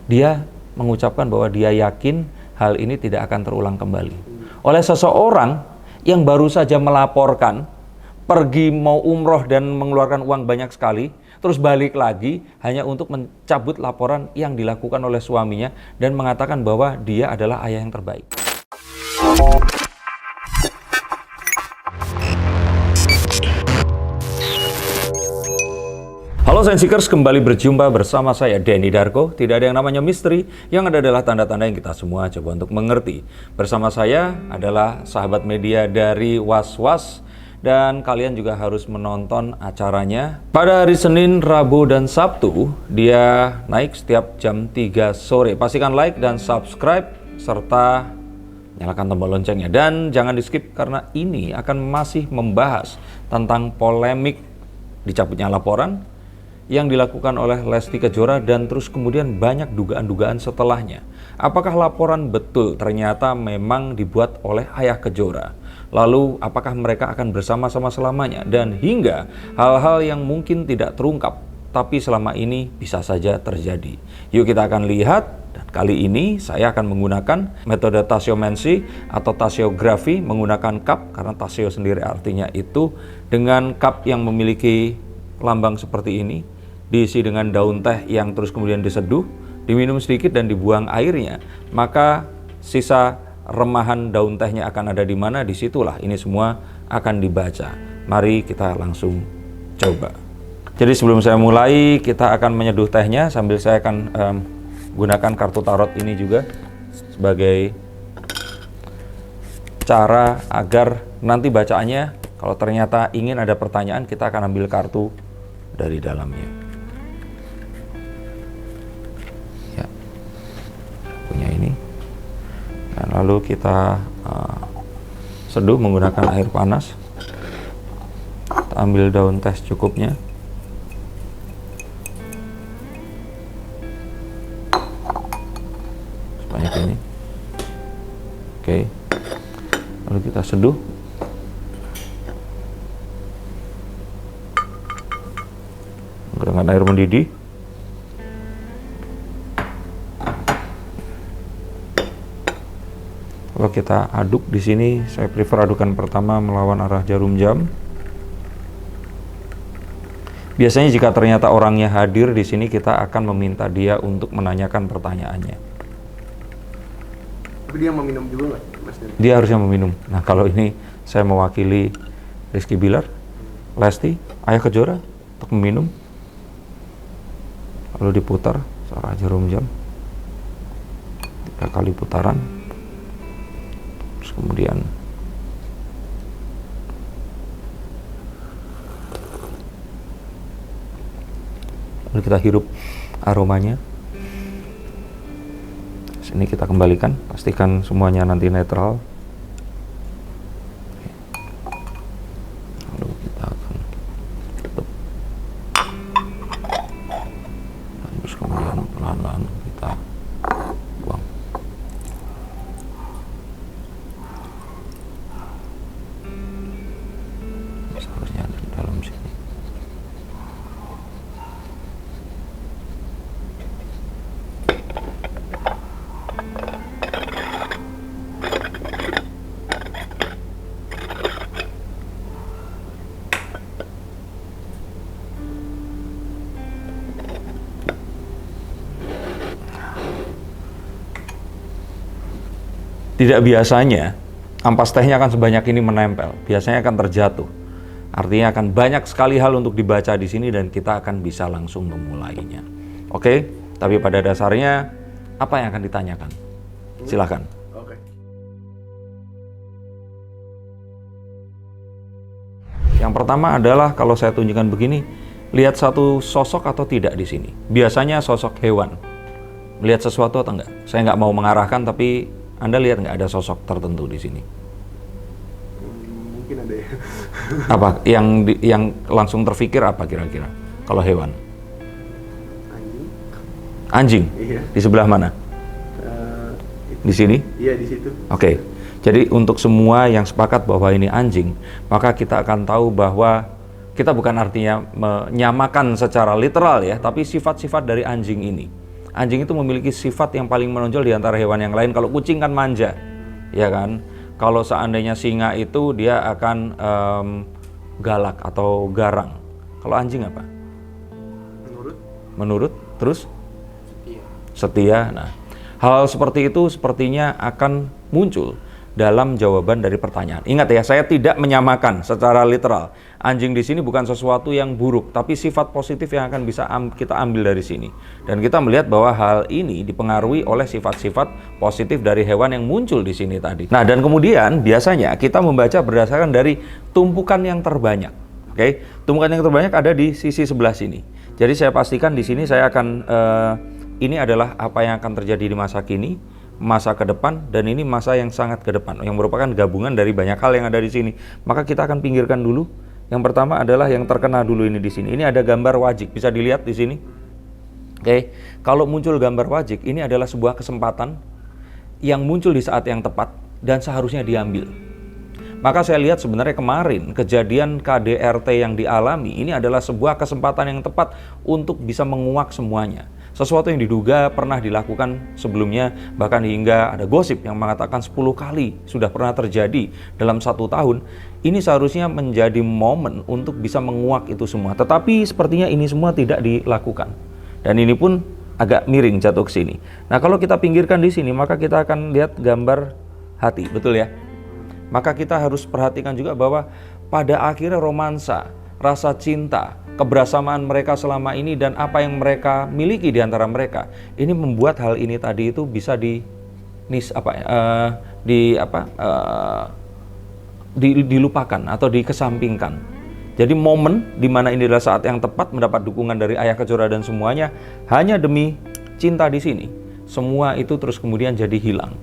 dia mengucapkan bahwa dia yakin hal ini tidak akan terulang kembali. Oleh seseorang yang baru saja melaporkan, pergi mau umroh dan mengeluarkan uang banyak sekali, terus balik lagi hanya untuk mencabut laporan yang dilakukan oleh suaminya dan mengatakan bahwa dia adalah ayah yang terbaik. Halo Science Seekers, kembali berjumpa bersama saya Denny Darko. Tidak ada yang namanya misteri, yang ada adalah tanda-tanda yang kita semua coba untuk mengerti. Bersama saya adalah sahabat media dari Was-Was, dan kalian juga harus menonton acaranya. Pada hari Senin, Rabu, dan Sabtu, dia naik setiap jam 3 sore. Pastikan like dan subscribe, serta nyalakan tombol loncengnya. Dan jangan di skip karena ini akan masih membahas tentang polemik dicabutnya laporan yang dilakukan oleh Lesti Kejora dan terus kemudian banyak dugaan-dugaan setelahnya. Apakah laporan betul ternyata memang dibuat oleh ayah Kejora? Lalu apakah mereka akan bersama-sama selamanya? Dan hingga hal-hal yang mungkin tidak terungkap tapi selama ini bisa saja terjadi. Yuk kita akan lihat, dan kali ini saya akan menggunakan metode tasiomancy atau tasiografi menggunakan cup, karena tasio sendiri artinya itu, dengan cup yang memiliki lambang seperti ini, diisi dengan daun teh yang terus kemudian diseduh, diminum sedikit dan dibuang airnya, maka sisa remahan daun tehnya akan ada di mana, disitulah ini semua akan dibaca. Mari kita langsung coba. Jadi sebelum saya mulai, kita akan menyeduh tehnya sambil saya akan gunakan kartu tarot ini juga sebagai cara agar nanti bacaannya, kalau ternyata ingin ada pertanyaan, kita akan ambil kartu dari dalamnya. Ya, punya ini. Dan lalu kita seduh menggunakan air panas. Kita ambil daun teh secukupnya. Sebanyak ini. Oke. Lalu kita seduh. Dengan air mendidih. Kalau kita aduk di sini, saya prefer adukan pertama melawan arah jarum jam. Biasanya jika ternyata orangnya hadir di sini, kita akan meminta dia untuk menanyakan pertanyaannya. Tapi dia meminum juga nggak, Mas? Dia harusnya meminum. Nah, kalau ini saya mewakili Rizky Bilar, Lesti, ayah Kejora untuk meminum. Lalu diputar searah jarum jam 3 kali putaran, terus kemudian lalu kita hirup aromanya. Sini kita kembalikan, pastikan semuanya nanti netral. Lalu kita akan tutup. Terus kemudian pelan-pelan kita buang. Seharusnya ada di dalam sini. Tidak biasanya ampas tehnya akan sebanyak ini menempel, biasanya akan terjatuh. Artinya akan banyak sekali hal untuk dibaca di sini dan kita akan bisa langsung memulainya. Oke, tapi pada dasarnya apa yang akan ditanyakan? Silakan. Oke. Yang pertama adalah kalau saya tunjukkan begini, lihat satu sosok atau tidak di sini. Biasanya sosok hewan. Melihat sesuatu atau enggak? Saya nggak mau mengarahkan, tapi Anda lihat nggak ada sosok tertentu di sini? Mungkin ada ya. Apa yang langsung terfikir apa kira-kira? Kalau hewan? Anjing. Anjing? Iya. Di sebelah mana? Di sini? Iya, di situ. Oke. Jadi untuk semua yang sepakat bahwa ini anjing, maka kita akan tahu bahwa kita bukan artinya menyamakan secara literal ya, tapi sifat-sifat dari anjing ini. Anjing itu memiliki sifat yang paling menonjol di antara hewan yang lain. Kalau kucing kan manja, ya kan? Kalau seandainya singa itu dia akan galak atau garang. Kalau anjing apa? Menurut, terus? Setia. Nah, hal seperti itu sepertinya akan muncul dalam jawaban dari pertanyaan. Ingat ya, saya tidak menyamakan secara literal. Anjing di sini bukan sesuatu yang buruk, tapi sifat positif yang akan bisa kita ambil dari sini. Dan kita melihat bahwa hal ini dipengaruhi oleh sifat-sifat positif dari hewan yang muncul di sini tadi. Nah, dan kemudian biasanya kita membaca berdasarkan dari tumpukan yang terbanyak. Oke, tumpukan yang terbanyak ada di sisi sebelah sini. Jadi saya pastikan di sini saya akan ini adalah apa yang akan terjadi di masa kini, masa ke depan, dan ini masa yang sangat ke depan, yang merupakan gabungan dari banyak hal yang ada di sini. Maka kita akan pinggirkan dulu. Yang pertama adalah yang terkena dulu ini di sini. Ini ada gambar wajik, bisa dilihat di sini. Oke, kalau muncul gambar wajik, ini adalah sebuah kesempatan yang muncul di saat yang tepat dan seharusnya diambil. Maka saya lihat sebenarnya kemarin kejadian KDRT yang dialami ini adalah sebuah kesempatan yang tepat untuk bisa menguak semuanya. Sesuatu yang diduga pernah dilakukan sebelumnya, bahkan hingga ada gosip yang mengatakan 10 kali sudah pernah terjadi dalam 1 tahun. Ini seharusnya menjadi momen untuk bisa menguak itu semua. Tetapi sepertinya ini semua tidak dilakukan. Dan ini pun agak miring jatuh ke sini. Nah, kalau kita pinggirkan di sini, maka kita akan lihat gambar hati, betul ya? Maka kita harus perhatikan juga bahwa pada akhirnya romansa, rasa cinta, kebersamaan mereka selama ini dan apa yang mereka miliki di antara mereka, ini membuat hal ini tadi itu bisa dilupakan atau dikesampingkan. Jadi momen di mana ini adalah saat yang tepat mendapat dukungan dari Ayah Kejora dan semuanya hanya demi cinta di sini. Semua itu terus kemudian jadi hilang.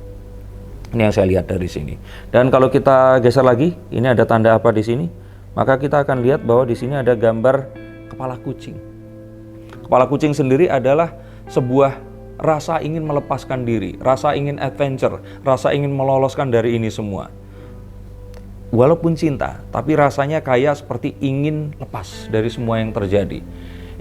Ini yang saya lihat dari sini. Dan kalau kita geser lagi, ini ada tanda apa di sini? Maka kita akan lihat bahwa di sini ada gambar kepala kucing. Kepala kucing sendiri adalah sebuah rasa ingin melepaskan diri, rasa ingin adventure, rasa ingin meloloskan dari ini semua. Walaupun cinta, tapi rasanya kayak seperti ingin lepas dari semua yang terjadi.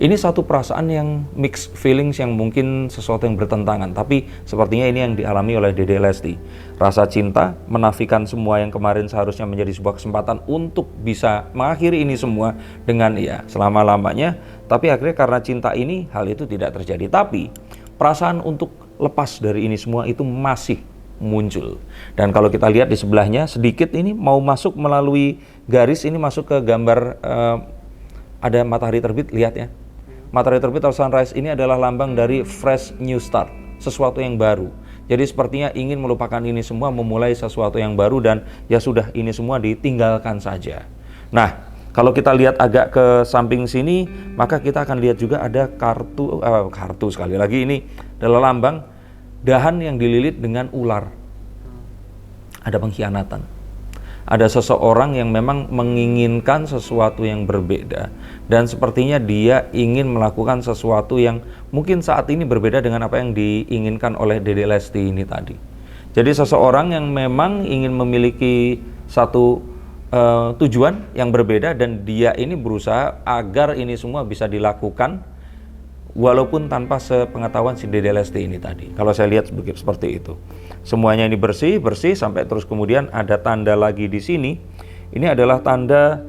Ini satu perasaan yang mixed feelings yang mungkin sesuatu yang bertentangan, tapi sepertinya ini yang dialami oleh Dede Lesti. Rasa cinta menafikan semua yang kemarin seharusnya menjadi sebuah kesempatan untuk bisa mengakhiri ini semua dengan selama-lamanya, tapi akhirnya karena cinta ini hal itu tidak terjadi. Tapi perasaan untuk lepas dari ini semua itu masih muncul. Dan kalau kita lihat di sebelahnya sedikit ini mau masuk melalui garis ini masuk ke gambar ada matahari terbit, lihat ya. Matahari terbit atau sunrise ini adalah lambang dari fresh new start, sesuatu yang baru. Jadi sepertinya ingin melupakan ini semua, memulai sesuatu yang baru dan ya sudah ini semua ditinggalkan saja. Nah, kalau kita lihat agak ke samping sini, maka kita akan lihat juga ada kartu sekali lagi ini adalah lambang dahan yang dililit dengan ular. Ada pengkhianatan. Ada seseorang yang memang menginginkan sesuatu yang berbeda dan sepertinya dia ingin melakukan sesuatu yang mungkin saat ini berbeda dengan apa yang diinginkan oleh Dede Lesti ini tadi. Jadi seseorang yang memang ingin memiliki satu tujuan yang berbeda dan dia ini berusaha agar ini semua bisa dilakukan walaupun tanpa sepengetahuan si Dede Lesti ini tadi. Kalau saya lihat seperti itu. Semuanya ini bersih sampai terus kemudian ada tanda lagi di sini. Ini adalah tanda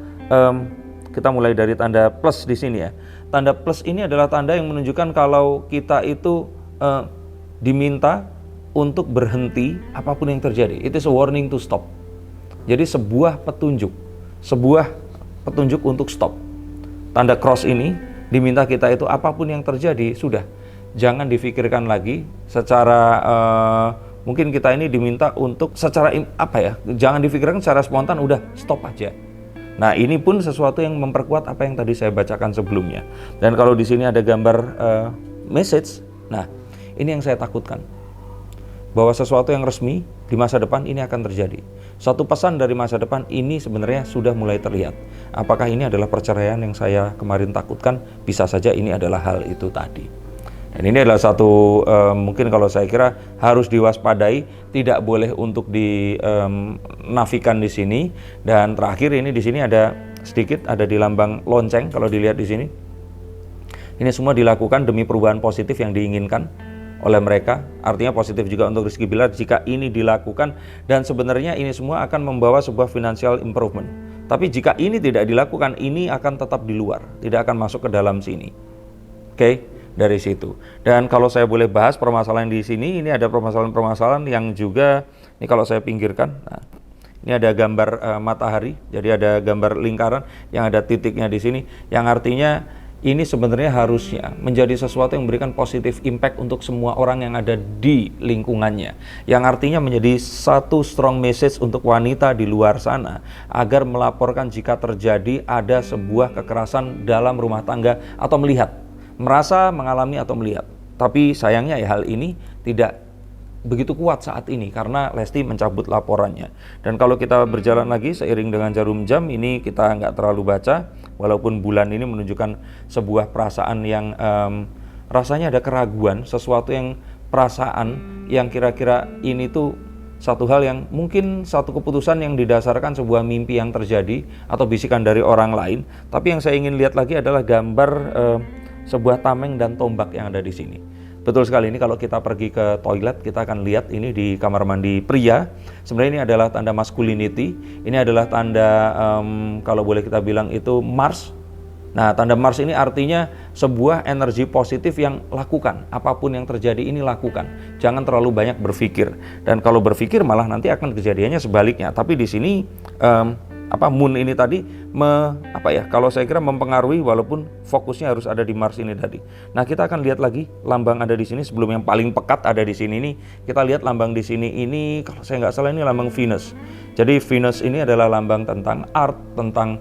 kita mulai dari tanda plus di sini ya. Tanda plus ini adalah tanda yang menunjukkan kalau kita itu diminta untuk berhenti apapun yang terjadi. It is a warning to stop. Jadi sebuah petunjuk untuk stop. Tanda cross ini diminta kita itu apapun yang terjadi sudah jangan difikirkan lagi secara mungkin kita ini diminta untuk secara jangan difikirkan secara spontan, udah stop aja. Nah, ini pun sesuatu yang memperkuat apa yang tadi saya bacakan sebelumnya. Dan kalau di sini ada gambar message, nah ini yang saya takutkan. Bahwa sesuatu yang resmi di masa depan ini akan terjadi. Satu pesan dari masa depan ini sebenarnya sudah mulai terlihat. Apakah ini adalah perceraian yang saya kemarin takutkan? Bisa saja ini adalah hal itu tadi. Dan ini adalah satu mungkin kalau saya kira harus diwaspadai, tidak boleh untuk dinafikan di sini. Dan terakhir ini di sini ada sedikit ada di lambang lonceng kalau dilihat di sini. Ini semua dilakukan demi perubahan positif yang diinginkan. oleh mereka. Artinya positif juga untuk Rizky Bilar jika ini dilakukan, dan sebenarnya ini semua akan membawa sebuah financial improvement. Tapi jika ini tidak dilakukan, ini akan tetap di luar, tidak akan masuk ke dalam sini. Oke, dari situ. Dan kalau saya boleh bahas permasalahan di sini, ini ada permasalahan-permasalahan yang juga, ini kalau saya pinggirkan, nah, ini ada gambar matahari, jadi ada gambar lingkaran yang ada titiknya di sini, yang artinya ini sebenarnya harusnya menjadi sesuatu yang memberikan positif impact untuk semua orang yang ada di lingkungannya. Yang artinya menjadi satu strong message untuk wanita di luar sana agar melaporkan jika terjadi ada sebuah kekerasan dalam rumah tangga atau melihat, merasa, mengalami atau melihat. Tapi sayangnya ya hal ini tidak begitu kuat saat ini karena Lesti mencabut laporannya. Dan kalau kita berjalan lagi seiring dengan jarum jam, ini kita nggak terlalu baca, walaupun bulan ini menunjukkan sebuah perasaan yang rasanya ada keraguan, sesuatu yang perasaan yang kira-kira ini tuh satu hal yang mungkin satu keputusan yang didasarkan sebuah mimpi yang terjadi atau bisikan dari orang lain. Tapi yang saya ingin lihat lagi adalah gambar sebuah tameng dan tombak yang ada di sini. Betul sekali, ini kalau kita pergi ke toilet, kita akan lihat ini di kamar mandi pria. Sebenarnya ini adalah tanda masculinity, ini adalah tanda kalau boleh kita bilang itu Mars. Nah, tanda Mars ini artinya sebuah energi positif yang lakukan, apapun yang terjadi ini lakukan. Jangan terlalu banyak berpikir, dan kalau berpikir malah nanti akan kejadiannya sebaliknya. Tapi di sini Moon ini tadi kalau saya kira mempengaruhi, walaupun fokusnya harus ada di Mars ini tadi. Nah, kita akan lihat lagi lambang ada di sini sebelum yang paling pekat ada di sini nih. Kita lihat lambang di sini ini, kalau saya nggak salah ini lambang Venus. Jadi Venus ini adalah lambang tentang art, tentang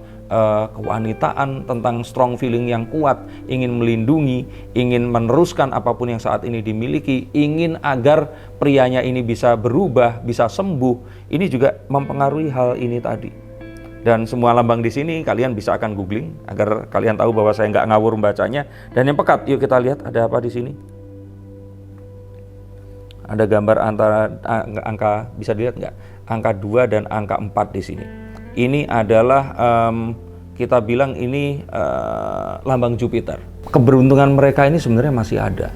kewanitaan, tentang strong feeling yang kuat, ingin melindungi, ingin meneruskan apapun yang saat ini dimiliki, ingin agar prianya ini bisa berubah, bisa sembuh. Ini juga mempengaruhi hal ini tadi. Dan semua lambang di sini kalian bisa akan googling agar kalian tahu bahwa saya nggak ngawur membacanya. Dan yang pekat, yuk kita lihat ada apa di sini. Ada gambar antara angka, bisa dilihat nggak? Angka 2 dan angka 4 di sini. Ini adalah kita bilang ini lambang Jupiter. Keberuntungan mereka ini sebenarnya masih ada.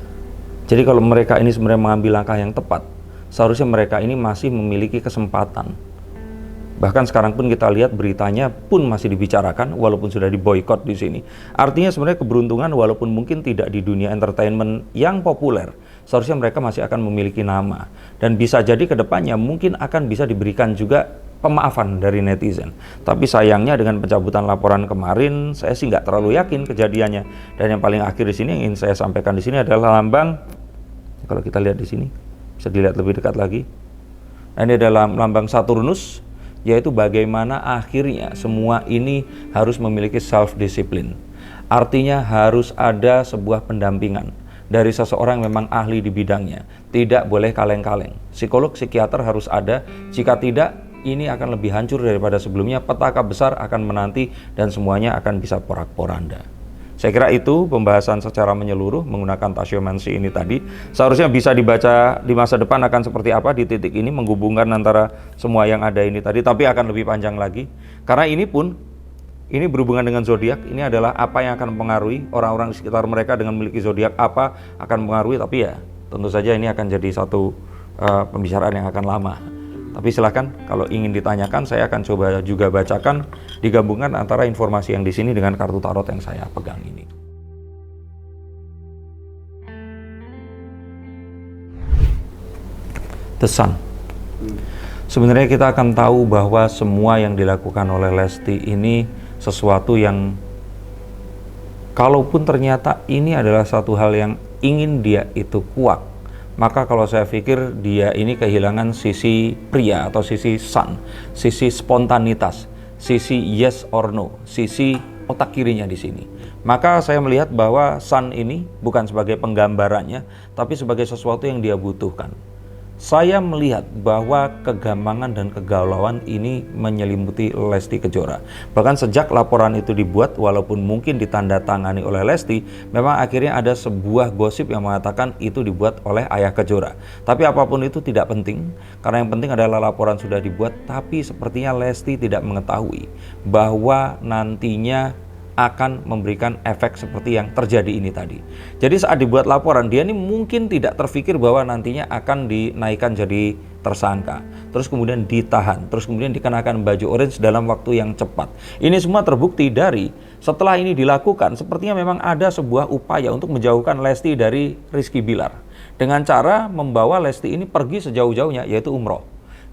Jadi kalau mereka ini sebenarnya mengambil langkah yang tepat, seharusnya mereka ini masih memiliki kesempatan. Bahkan sekarang pun kita lihat beritanya pun masih dibicarakan walaupun sudah diboykot di sini. Artinya sebenarnya keberuntungan walaupun mungkin tidak di dunia entertainment yang populer, seharusnya mereka masih akan memiliki nama. Dan bisa jadi ke depannya mungkin akan bisa diberikan juga pemaafan dari netizen. Tapi sayangnya dengan pencabutan laporan kemarin, saya sih nggak terlalu yakin kejadiannya. Dan yang paling akhir di sini yang ingin saya sampaikan di sini adalah lambang. Kalau kita lihat di sini, bisa dilihat lebih dekat lagi. Nah, ini adalah lambang Saturnus, yaitu bagaimana akhirnya semua ini harus memiliki self-discipline. Artinya harus ada sebuah pendampingan dari seseorang yang memang ahli di bidangnya. Tidak boleh kaleng-kaleng. Psikolog, psikiater harus ada. Jika tidak, ini akan lebih hancur daripada sebelumnya. Petaka besar akan menanti dan semuanya akan bisa porak-poranda. Saya kira itu pembahasan secara menyeluruh menggunakan tasiomansi ini tadi. Seharusnya bisa dibaca di masa depan akan seperti apa di titik ini, menghubungkan antara semua yang ada ini tadi, tapi akan lebih panjang lagi. Karena ini pun, ini berhubungan dengan zodiak, ini adalah apa yang akan mempengaruhi orang-orang di sekitar mereka dengan memiliki zodiak apa akan mempengaruhi, tapi ya tentu saja ini akan jadi satu pembicaraan yang akan lama. Tapi silahkan kalau ingin ditanyakan, saya akan coba juga bacakan, digabungkan antara informasi yang di sini dengan kartu tarot yang saya pegang ini. The Sun. Sebenarnya kita akan tahu bahwa semua yang dilakukan oleh Lesti ini sesuatu yang kalaupun ternyata ini adalah satu hal yang ingin dia itu kuat, maka kalau saya pikir dia ini kehilangan sisi pria atau sisi sun, sisi spontanitas, sisi yes or no, sisi otak kirinya di sini. Maka saya melihat bahwa sun ini bukan sebagai penggambarannya, tapi sebagai sesuatu yang dia butuhkan. Saya melihat bahwa kegampangan dan kegalauan ini menyelimuti Lesti Kejora. Bahkan sejak laporan itu dibuat, walaupun mungkin ditandatangani oleh Lesti, memang akhirnya ada sebuah gosip yang mengatakan itu dibuat oleh ayah Kejora. Tapi apapun itu tidak penting, karena yang penting adalah laporan sudah dibuat, tapi sepertinya Lesti tidak mengetahui bahwa nantinya akan memberikan efek seperti yang terjadi ini tadi. Jadi saat dibuat laporan, dia ini mungkin tidak terfikir bahwa nantinya akan dinaikkan jadi tersangka, terus kemudian ditahan, terus kemudian dikenakan baju orange dalam waktu yang cepat. Ini semua terbukti dari setelah ini dilakukan, sepertinya memang ada sebuah upaya untuk menjauhkan Lesti dari Rizky Bilar dengan cara membawa Lesti ini pergi sejauh-jauhnya, yaitu umroh.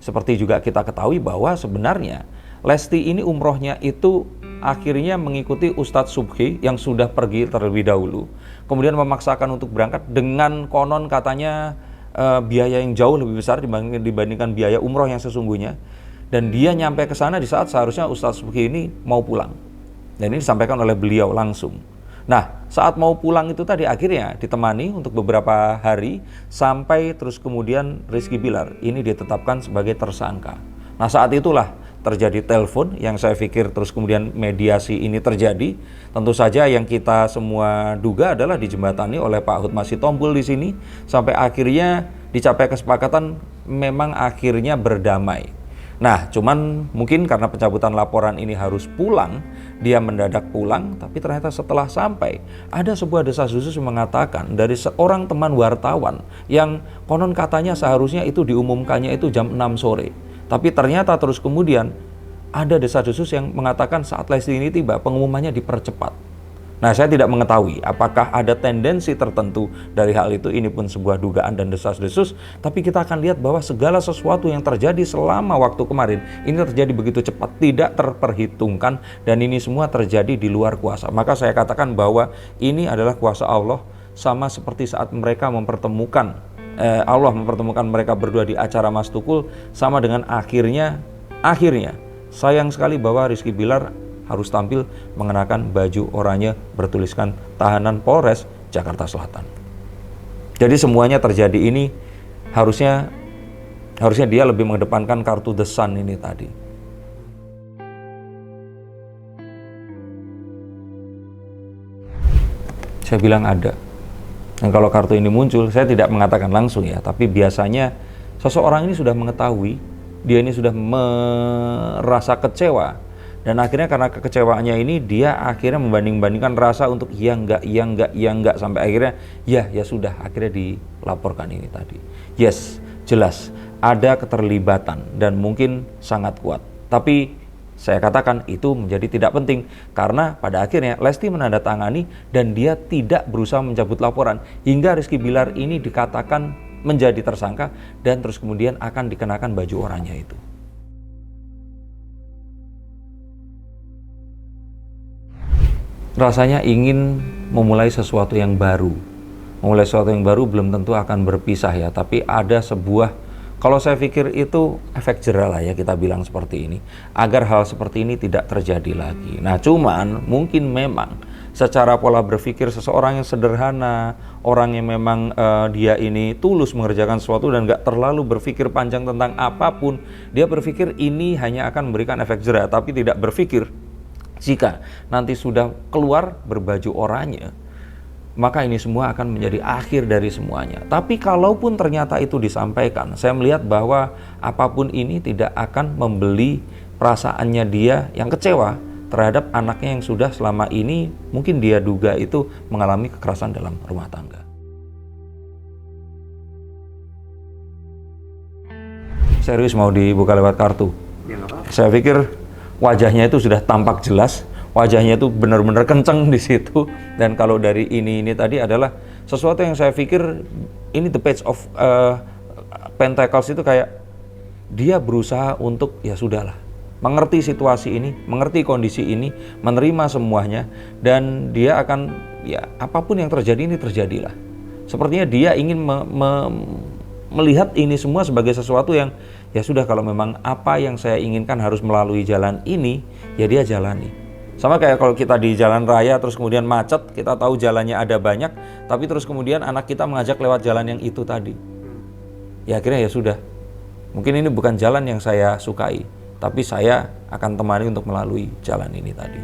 Seperti juga kita ketahui bahwa sebenarnya Lesti ini umrohnya itu akhirnya mengikuti Ustadz Subhi yang sudah pergi terlebih dahulu. Kemudian memaksakan untuk berangkat dengan konon katanya biaya yang jauh lebih besar dibandingkan biaya umroh yang sesungguhnya. Dan dia nyampe ke sana di saat seharusnya Ustadz Subhi ini mau pulang. Dan ini disampaikan oleh beliau langsung. Nah, saat mau pulang itu tadi akhirnya ditemani untuk beberapa hari sampai terus kemudian Rizky Bilar ini ditetapkan sebagai tersangka. Nah, saat itulah terjadi telepon yang saya pikir terus kemudian mediasi ini terjadi. Tentu saja yang kita semua duga adalah dijembatani oleh Pak Hutma Sitompul di sini sampai akhirnya dicapai kesepakatan memang akhirnya berdamai. Nah, cuman mungkin karena pencabutan laporan ini harus pulang, dia mendadak pulang, tapi ternyata setelah sampai ada sebuah desas-desus mengatakan dari seorang teman wartawan yang konon katanya seharusnya itu diumumkannya itu jam 6 sore. Tapi ternyata terus kemudian ada desas-desus yang mengatakan saat Lesti ini tiba, pengumumannya dipercepat. Nah, saya tidak mengetahui apakah ada tendensi tertentu dari hal itu, ini pun sebuah dugaan dan desas-desus, tapi kita akan lihat bahwa segala sesuatu yang terjadi selama waktu kemarin, ini terjadi begitu cepat, tidak terperhitungkan, dan ini semua terjadi di luar kuasa. Maka saya katakan bahwa ini adalah kuasa Allah, sama seperti saat mereka mempertemukan Allah mempertemukan mereka berdua di acara Mas Tukul, sama dengan akhirnya sayang sekali bahwa Rizky Bilar harus tampil mengenakan baju oranye bertuliskan tahanan Polres Jakarta Selatan. Jadi semuanya terjadi ini harusnya dia lebih mengedepankan kartu The Sun ini tadi. Saya bilang ada. Dan kalau kartu ini muncul, saya tidak mengatakan langsung ya, tapi biasanya seseorang ini sudah mengetahui, dia ini sudah merasa kecewa, dan akhirnya karena kekecewaannya ini, dia akhirnya membanding-bandingkan rasa untuk iya enggak, sampai akhirnya ya sudah, akhirnya dilaporkan ini tadi. Yes, jelas, ada keterlibatan dan mungkin sangat kuat, tapi saya katakan itu menjadi tidak penting karena pada akhirnya Lesti menandatangani dan dia tidak berusaha mencabut laporan hingga Rizky Bilar ini dikatakan menjadi tersangka dan terus kemudian akan dikenakan baju oranye itu. Rasanya ingin memulai sesuatu yang baru. Memulai sesuatu yang baru belum tentu akan berpisah ya, tapi ada sebuah, kalau saya pikir itu efek jera lah ya, kita bilang seperti ini, agar hal seperti ini tidak terjadi lagi. Nah, cuman mungkin memang secara pola berpikir seseorang yang sederhana, orang yang memang dia ini tulus mengerjakan sesuatu dan gak terlalu berpikir panjang tentang apapun, dia berpikir ini hanya akan memberikan efek jera, tapi tidak berpikir jika nanti sudah keluar berbaju oranye, maka ini semua akan menjadi akhir dari semuanya. Tapi kalaupun ternyata itu disampaikan, saya melihat bahwa apapun ini tidak akan membeli perasaannya dia yang kecewa terhadap anaknya yang sudah selama ini mungkin dia duga itu mengalami kekerasan dalam rumah tangga. Serius mau dibuka lewat kartu? Ya, nggak apa-apa. Saya pikir wajahnya itu sudah tampak jelas. Wajahnya itu benar-benar kenceng di situ, dan kalau dari ini tadi adalah sesuatu yang saya pikir ini the page of Pentacles itu kayak dia berusaha untuk ya sudahlah, mengerti situasi ini, mengerti kondisi ini, menerima semuanya, dan dia akan ya apapun yang terjadi ini terjadilah. Sepertinya dia ingin melihat ini semua sebagai sesuatu yang ya sudah, kalau memang apa yang saya inginkan harus melalui jalan ini, ya dia jalani. Sama kayak kalau kita di jalan raya terus kemudian macet, kita tahu jalannya ada banyak, tapi terus kemudian anak kita mengajak lewat jalan yang itu tadi. Ya akhirnya ya sudah, mungkin ini bukan jalan yang saya sukai, tapi saya akan temani untuk melalui jalan ini tadi.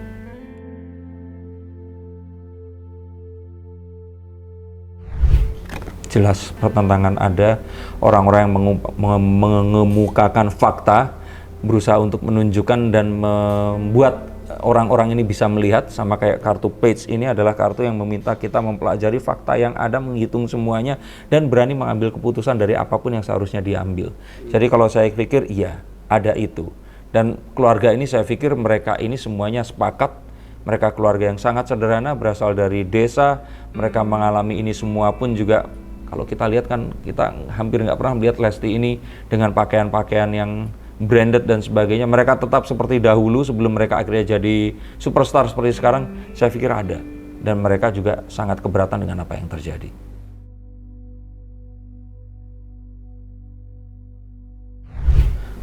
Jelas pertentangan ada, orang-orang yang mengemukakan fakta, berusaha untuk menunjukkan dan membuat orang-orang ini bisa melihat, sama kayak kartu Page ini adalah kartu yang meminta kita mempelajari fakta yang ada, menghitung semuanya, dan berani mengambil keputusan dari apapun yang seharusnya diambil. Jadi kalau saya pikir iya, ada itu. Dan keluarga ini saya pikir mereka ini semuanya sepakat, mereka keluarga yang sangat sederhana, berasal dari desa, mereka mengalami ini semua pun juga, kalau kita lihat kan, kita hampir nggak pernah melihat Lesti ini dengan pakaian-pakaian yang branded dan sebagainya. Mereka tetap seperti dahulu sebelum mereka akhirnya jadi superstar seperti sekarang. Saya pikir ada, dan mereka juga sangat keberatan dengan apa yang terjadi.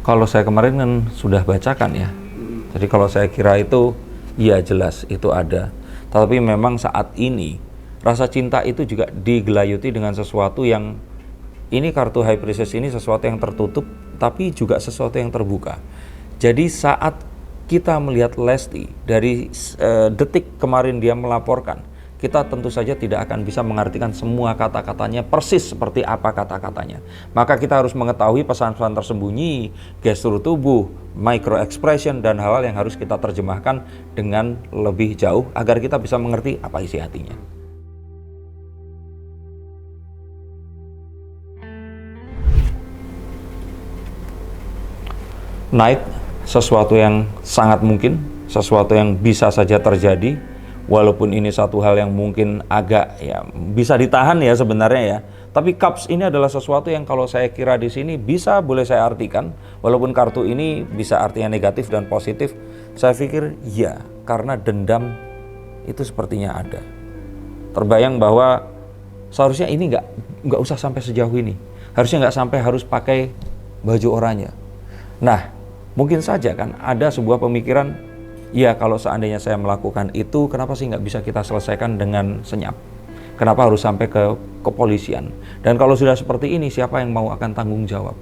Kalau saya kemarin kan sudah bacakan ya, jadi kalau saya kira itu iya jelas itu ada. Tapi memang saat ini rasa cinta itu juga digelayuti dengan sesuatu yang, ini kartu High Priestess ini sesuatu yang tertutup, tapi juga sesuatu yang terbuka. Jadi saat kita melihat Lesti dari detik kemarin dia melaporkan, kita tentu saja tidak akan bisa mengartikan semua kata-katanya persis seperti apa kata-katanya. Maka kita harus mengetahui pesan-pesan tersembunyi, gestur tubuh, micro expression, dan hal-hal yang harus kita terjemahkan dengan lebih jauh agar kita bisa mengerti apa isi hatinya. Knight, sesuatu yang sangat mungkin, sesuatu yang bisa saja terjadi, walaupun ini satu hal yang mungkin agak ya bisa ditahan ya sebenarnya ya. Tapi Cups ini adalah sesuatu yang kalau saya kira di sini bisa, boleh saya artikan, walaupun kartu ini bisa artinya negatif dan positif, saya pikir ya, karena dendam itu sepertinya ada. Terbayang bahwa seharusnya ini nggak usah sampai sejauh ini, harusnya nggak sampai harus pakai baju oranye. Nah, mungkin saja kan ada sebuah pemikiran, ya kalau seandainya saya melakukan itu, kenapa sih nggak bisa kita selesaikan dengan senyap? Kenapa harus sampai ke kepolisian? Dan kalau sudah seperti ini, siapa yang mau akan tanggung jawab?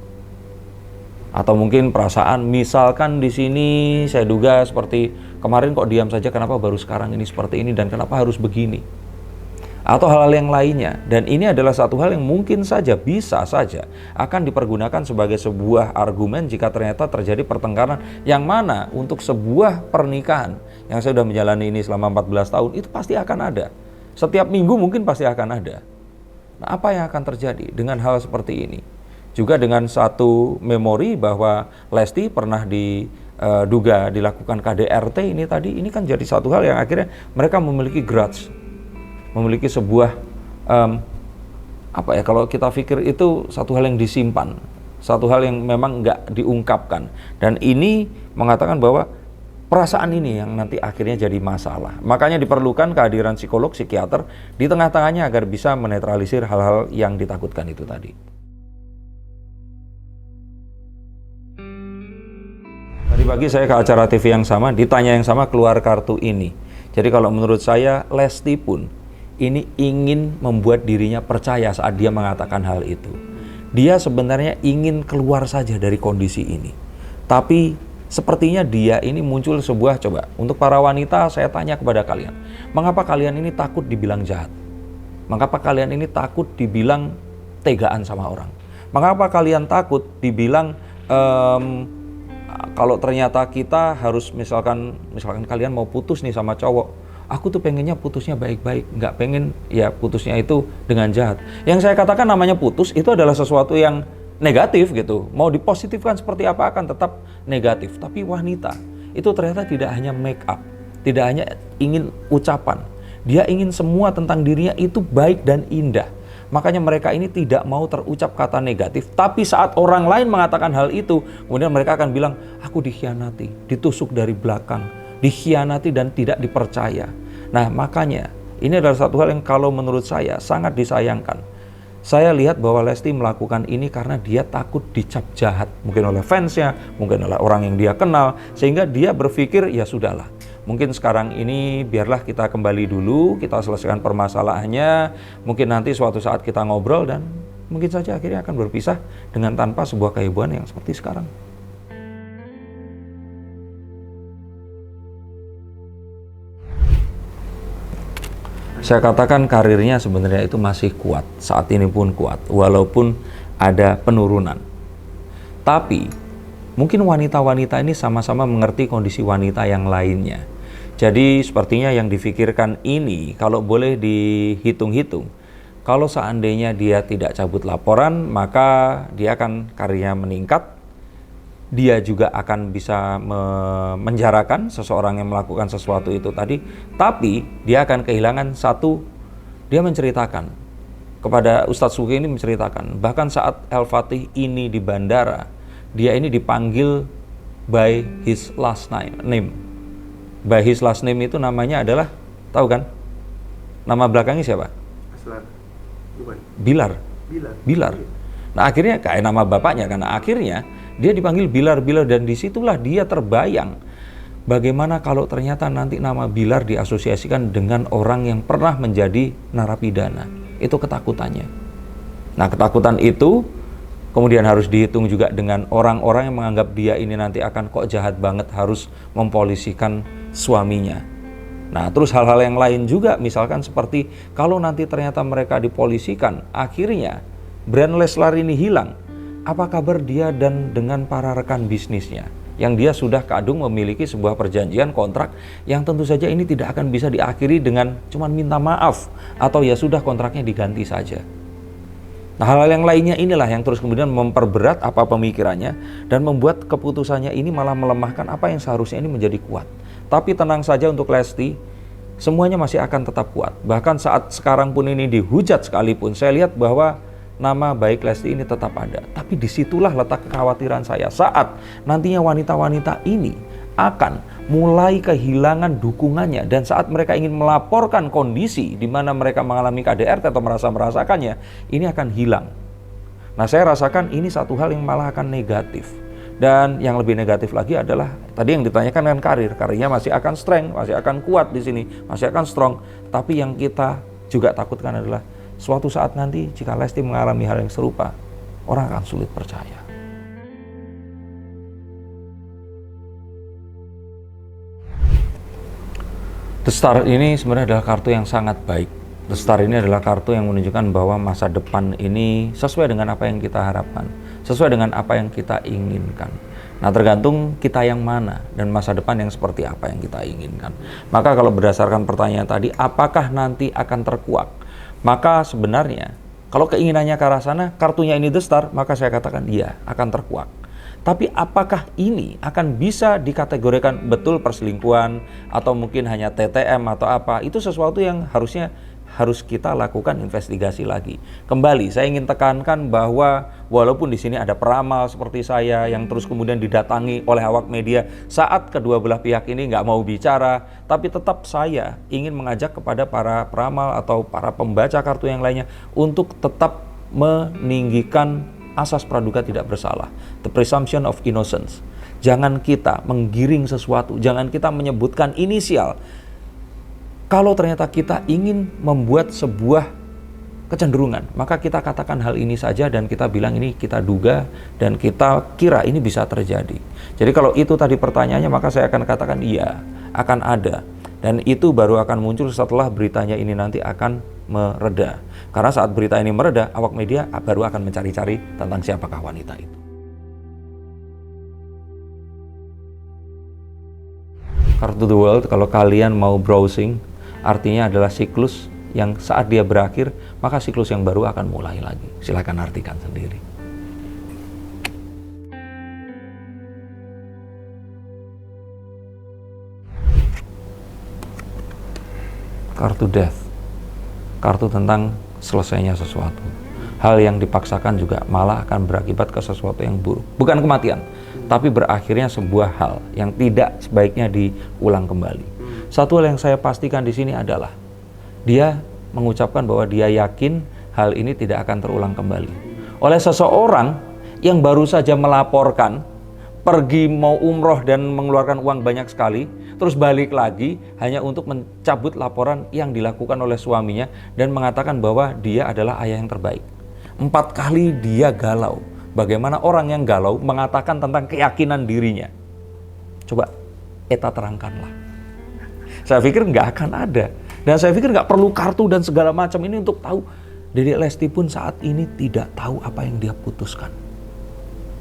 Atau mungkin perasaan, misalkan di sini saya duga seperti kemarin kok diam saja, kenapa baru sekarang ini seperti ini, dan kenapa harus begini? Atau hal-hal yang lainnya. Dan ini adalah satu hal yang mungkin saja, bisa saja akan dipergunakan sebagai sebuah argumen jika ternyata terjadi pertengkaran, yang mana untuk sebuah pernikahan yang saya sudah menjalani ini selama 14 tahun, itu pasti akan ada. Setiap minggu mungkin pasti akan ada. Nah, apa yang akan terjadi dengan hal seperti ini? Juga dengan satu memori bahwa Lesti pernah diduga dilakukan KDRT ini tadi, ini kan jadi satu hal yang akhirnya mereka memiliki grudge, memiliki sebuah kalau kita pikir itu satu hal yang disimpan, satu hal yang memang nggak diungkapkan, dan ini mengatakan bahwa perasaan ini yang nanti akhirnya jadi masalah. Makanya diperlukan kehadiran psikolog, psikiater di tengah-tengahnya agar bisa menetralisir hal-hal yang ditakutkan itu tadi. Tadi pagi saya ke acara TV yang sama, ditanya yang sama, keluar kartu ini. Jadi kalau menurut saya, Lesti pun ini ingin membuat dirinya percaya saat dia mengatakan hal itu. Dia sebenarnya ingin keluar saja dari kondisi ini. Tapi sepertinya dia ini muncul sebuah, coba untuk para wanita saya tanya kepada kalian, mengapa kalian ini takut dibilang jahat? Mengapa kalian ini takut dibilang tegaan sama orang? Mengapa kalian takut dibilang kalau ternyata kita harus misalkan kalian mau putus nih sama cowok, aku tuh pengennya putusnya baik-baik, nggak pengen ya putusnya itu dengan jahat. Yang saya katakan namanya putus itu adalah sesuatu yang negatif gitu. Mau dipositifkan seperti apa akan tetap negatif. Tapi wanita itu ternyata tidak hanya make up, tidak hanya ingin ucapan. Dia ingin semua tentang dirinya itu baik dan indah. Makanya mereka ini tidak mau terucap kata negatif. Tapi saat orang lain mengatakan hal itu, kemudian mereka akan bilang, aku dikhianati, ditusuk dari belakang, dikhianati dan tidak dipercaya. Nah, makanya ini adalah satu hal yang kalau menurut saya sangat disayangkan. Saya lihat bahwa Lesti melakukan ini karena dia takut dicap jahat, mungkin oleh fansnya, mungkin oleh orang yang dia kenal, sehingga dia berpikir ya sudahlah, mungkin sekarang ini biarlah kita kembali dulu, kita selesaikan permasalahannya, mungkin nanti suatu saat kita ngobrol, dan mungkin saja akhirnya akan berpisah dengan tanpa sebuah kehebohan yang seperti sekarang. Saya katakan karirnya sebenarnya itu masih kuat, saat ini pun kuat, walaupun ada penurunan. Tapi mungkin wanita-wanita ini sama-sama mengerti kondisi wanita yang lainnya. Jadi sepertinya yang difikirkan ini kalau boleh dihitung-hitung, kalau seandainya dia tidak cabut laporan, maka dia akan karirnya meningkat. Dia juga akan bisa menjarakan seseorang yang melakukan sesuatu itu tadi. Tapi dia akan kehilangan satu, dia menceritakan kepada Ustadz Suki ini menceritakan, bahkan saat El-Fatih ini di bandara, dia ini dipanggil by his last name. By his last name itu namanya adalah, tahu kan? Nama belakangnya siapa? Aslan. Bukan. Bilar. Bilar. Nah akhirnya kayak nama bapaknya, karena akhirnya dia dipanggil Bilar, dan disitulah dia terbayang bagaimana kalau ternyata nanti nama Bilar diasosiasikan dengan orang yang pernah menjadi narapidana. Itu ketakutannya. Nah ketakutan itu kemudian harus dihitung juga dengan orang-orang yang menganggap dia ini nanti akan kok jahat banget harus mempolisikan suaminya. Nah terus hal-hal yang lain juga, misalkan seperti kalau nanti ternyata mereka dipolisikan, akhirnya brand Leslar ini hilang. Apa kabar dia dan dengan para rekan bisnisnya yang dia sudah kadung memiliki sebuah perjanjian kontrak yang tentu saja ini tidak akan bisa diakhiri dengan cuman minta maaf atau ya sudah kontraknya diganti saja. Nah hal-hal yang lainnya inilah yang terus kemudian memperberat apa pemikirannya dan membuat keputusannya ini malah melemahkan apa yang seharusnya ini menjadi kuat. Tapi tenang saja untuk Lesti, semuanya masih akan tetap kuat. Bahkan saat sekarang pun ini dihujat sekalipun, saya lihat bahwa nama baik Lesti ini tetap ada. Tapi disitulah letak kekhawatiran saya saat nantinya wanita-wanita ini akan mulai kehilangan dukungannya, dan saat mereka ingin melaporkan kondisi di mana mereka mengalami KDRT atau merasakannya, ini akan hilang. Nah saya rasakan ini satu hal yang malah akan negatif. Dan yang lebih negatif lagi adalah tadi yang ditanyakan kan karirnya masih akan strength, masih akan kuat di sini, masih akan strong. Tapi yang kita juga takutkan adalah suatu saat nanti jika Lesti mengalami hal yang serupa, orang akan sulit percaya. The Star ini sebenarnya adalah kartu yang sangat baik. The Star ini adalah kartu yang menunjukkan bahwa masa depan ini sesuai dengan apa yang kita harapkan, sesuai dengan apa yang kita inginkan. Nah tergantung kita yang mana dan masa depan yang seperti apa yang kita inginkan. Maka kalau berdasarkan pertanyaan tadi, apakah nanti akan terkuak? Maka sebenarnya kalau keinginannya ke arah sana, kartunya ini The Star, maka saya katakan iya akan terkuak. Tapi apakah ini akan bisa dikategorikan betul perselingkuhan atau mungkin hanya TTM atau apa? Itu sesuatu yang harus kita lakukan investigasi lagi. Kembali, saya ingin tekankan bahwa walaupun di sini ada peramal seperti saya yang terus kemudian didatangi oleh awak media saat kedua belah pihak ini nggak mau bicara, tapi tetap saya ingin mengajak kepada para peramal atau para pembaca kartu yang lainnya untuk tetap meninggikan asas praduga tidak bersalah, the presumption of innocence. Jangan kita menggiring sesuatu, jangan kita menyebutkan inisial. Kalau ternyata kita ingin membuat sebuah kecenderungan, maka kita katakan hal ini saja dan kita bilang ini kita duga dan kita kira ini bisa terjadi. Jadi kalau itu tadi pertanyaannya, maka saya akan katakan iya, akan ada. Dan itu baru akan muncul setelah beritanya ini nanti akan mereda. Karena saat berita ini mereda, awak media baru akan mencari-cari tentang siapakah wanita itu. Kartu The World, kalau kalian mau browsing, artinya adalah siklus yang saat dia berakhir, maka siklus yang baru akan mulai lagi. Silakan artikan sendiri. Kartu Death, kartu tentang selesainya sesuatu. Hal yang dipaksakan juga malah akan berakibat ke sesuatu yang buruk. Bukan kematian, tapi berakhirnya sebuah hal yang tidak sebaiknya diulang kembali. Satu hal yang saya pastikan di sini adalah dia mengucapkan bahwa dia yakin hal ini tidak akan terulang kembali. Oleh seseorang yang baru saja melaporkan, pergi mau umroh dan mengeluarkan uang banyak sekali, terus balik lagi hanya untuk mencabut laporan yang dilakukan oleh suaminya dan mengatakan bahwa dia adalah ayah yang terbaik. 4 kali dia galau. Bagaimana orang yang galau mengatakan tentang keyakinan dirinya? Coba eta terangkanlah. Saya pikir nggak akan ada. Dan saya pikir nggak perlu kartu dan segala macam ini untuk tahu. Dedek Lesti pun saat ini tidak tahu apa yang dia putuskan.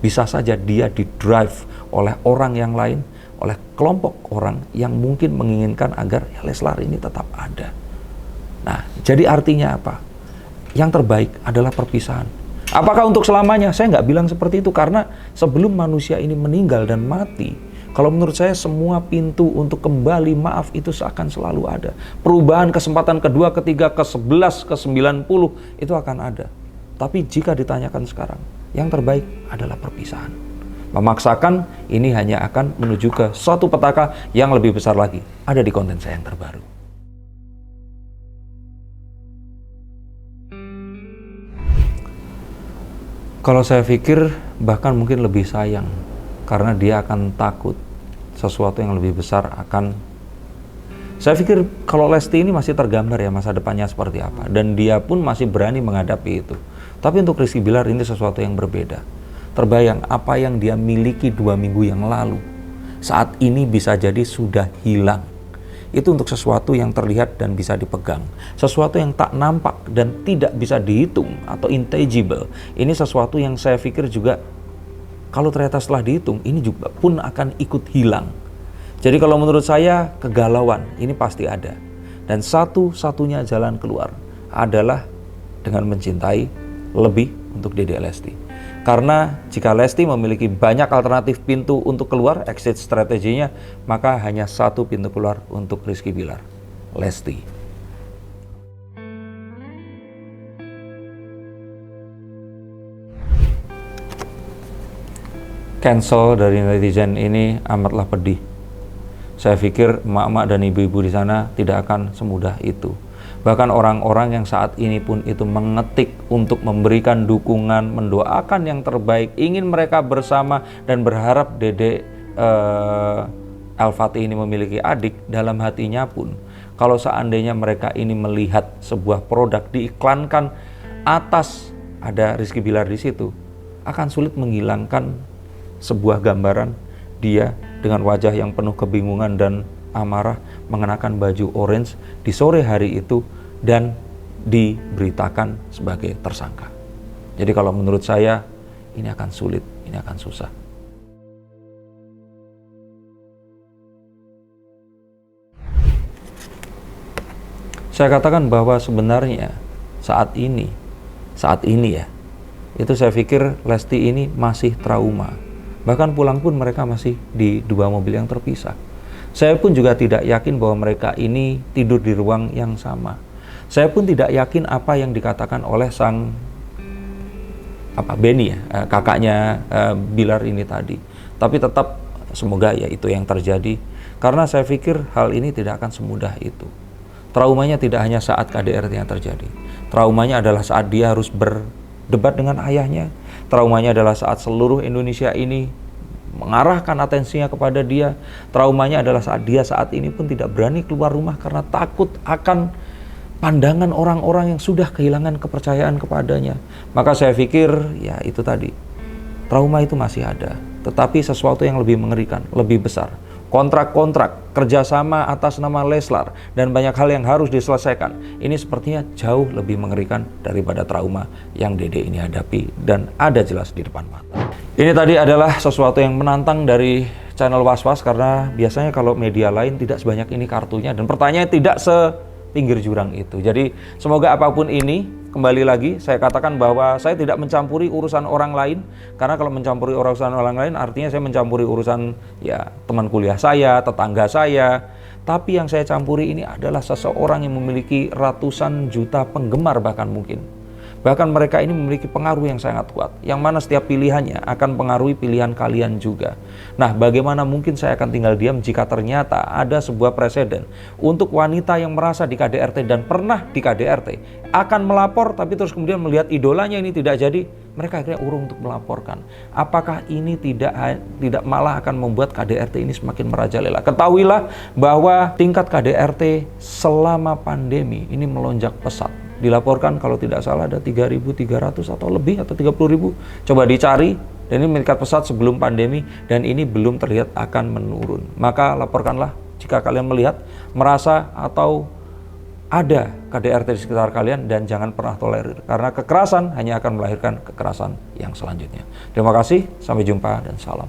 Bisa saja dia didrive oleh orang yang lain, oleh kelompok orang yang mungkin menginginkan agar ya Leslar ini tetap ada. Nah, jadi artinya apa? Yang terbaik adalah perpisahan. Apakah untuk selamanya? Saya nggak bilang seperti itu, karena sebelum manusia ini meninggal dan mati, kalau menurut saya semua pintu untuk kembali maaf itu akan selalu ada. Perubahan kesempatan kedua, ketiga, ke-11, ke-90 itu akan ada. Tapi jika ditanyakan sekarang, yang terbaik adalah perpisahan. Memaksakan ini hanya akan menuju ke suatu petaka yang lebih besar lagi. Ada di konten saya yang terbaru. Kalau saya pikir bahkan mungkin lebih sayang, karena dia akan takut sesuatu yang lebih besar akan. Saya pikir kalau Lesti ini masih tergambar ya masa depannya seperti apa, dan dia pun masih berani menghadapi itu. Tapi untuk Rizky Bilar ini sesuatu yang berbeda. Terbayang apa yang dia miliki 2 minggu yang lalu, saat ini bisa jadi sudah hilang. Itu untuk sesuatu yang terlihat dan bisa dipegang. Sesuatu yang tak nampak dan tidak bisa dihitung atau intangible. Ini sesuatu yang saya pikir juga kalau ternyata setelah dihitung, ini juga pun akan ikut hilang. Jadi kalau menurut saya, kegalauan ini pasti ada. Dan satu-satunya jalan keluar adalah dengan mencintai lebih untuk Dede Lesti. Karena jika Lesti memiliki banyak alternatif pintu untuk keluar, exit strateginya, maka hanya satu pintu keluar untuk Rizky Bilar, Lesti. Cancel dari netizen ini amatlah pedih. Saya pikir emak-emak dan ibu-ibu di sana tidak akan semudah itu. Bahkan orang-orang yang saat ini pun itu mengetik untuk memberikan dukungan, mendoakan yang terbaik, ingin mereka bersama dan berharap Dede Al-Fatih ini memiliki adik, dalam hatinya pun kalau seandainya mereka ini melihat sebuah produk diiklankan atas ada Rizky Bilar di situ, akan sulit menghilangkan sebuah gambaran dia dengan wajah yang penuh kebingungan dan amarah mengenakan baju orange di sore hari itu dan diberitakan sebagai tersangka. Jadi kalau menurut saya ini akan sulit, ini akan susah. Saya katakan bahwa sebenarnya saat ini ya, itu saya pikir Lesti ini masih trauma. Bahkan pulang pun mereka masih di 2 mobil yang terpisah. Saya pun juga tidak yakin bahwa mereka ini tidur di ruang yang sama. Saya pun tidak yakin apa yang dikatakan oleh sang Benny ya, kakaknya Bilar ini tadi. Tapi tetap semoga ya itu yang terjadi. Karena saya pikir hal ini tidak akan semudah itu. Traumanya tidak hanya saat KDRT yang terjadi. Traumanya adalah saat dia harus berdebat dengan ayahnya. Traumanya adalah saat seluruh Indonesia ini mengarahkan atensinya kepada dia. Traumanya adalah saat dia saat ini pun tidak berani keluar rumah karena takut akan pandangan orang-orang yang sudah kehilangan kepercayaan kepadanya. Maka saya pikir ya itu tadi, trauma itu masih ada, tetapi sesuatu yang lebih mengerikan, lebih besar. Kontrak-kontrak, kerjasama atas nama Leslar, dan banyak hal yang harus diselesaikan. Ini sepertinya jauh lebih mengerikan daripada trauma yang Dede ini hadapi dan ada jelas di depan mata. Ini tadi adalah sesuatu yang menantang dari channel Was-Was, karena biasanya kalau media lain tidak sebanyak ini kartunya dan pertanyaannya tidak sepinggir jurang itu. Jadi semoga apapun ini, kembali lagi saya katakan bahwa saya tidak mencampuri urusan orang lain, karena kalau mencampuri urusan orang lain artinya saya mencampuri urusan ya teman kuliah saya, tetangga saya. Tapi yang saya campuri ini adalah seseorang yang memiliki ratusan juta penggemar bahkan mungkin. Bahkan mereka ini memiliki pengaruh yang sangat kuat, yang mana setiap pilihannya akan pengaruhi pilihan kalian juga. Nah, bagaimana mungkin saya akan tinggal diam jika ternyata ada sebuah presiden untuk wanita yang merasa di KDRT dan pernah di KDRT, akan melapor tapi terus kemudian melihat idolanya ini tidak jadi, mereka akhirnya urung untuk melaporkan. Apakah ini tidak malah akan membuat KDRT ini semakin merajalela? Ketahuilah bahwa tingkat KDRT selama pandemi ini melonjak pesat. Dilaporkan kalau tidak salah ada 3.300 atau lebih atau 30.000. Coba dicari, dan ini meningkat pesat sebelum pandemi dan ini belum terlihat akan menurun. Maka laporkanlah jika kalian melihat, merasa atau ada KDRT di sekitar kalian, dan jangan pernah tolerir, karena kekerasan hanya akan melahirkan kekerasan yang selanjutnya. Terima kasih, sampai jumpa dan salam.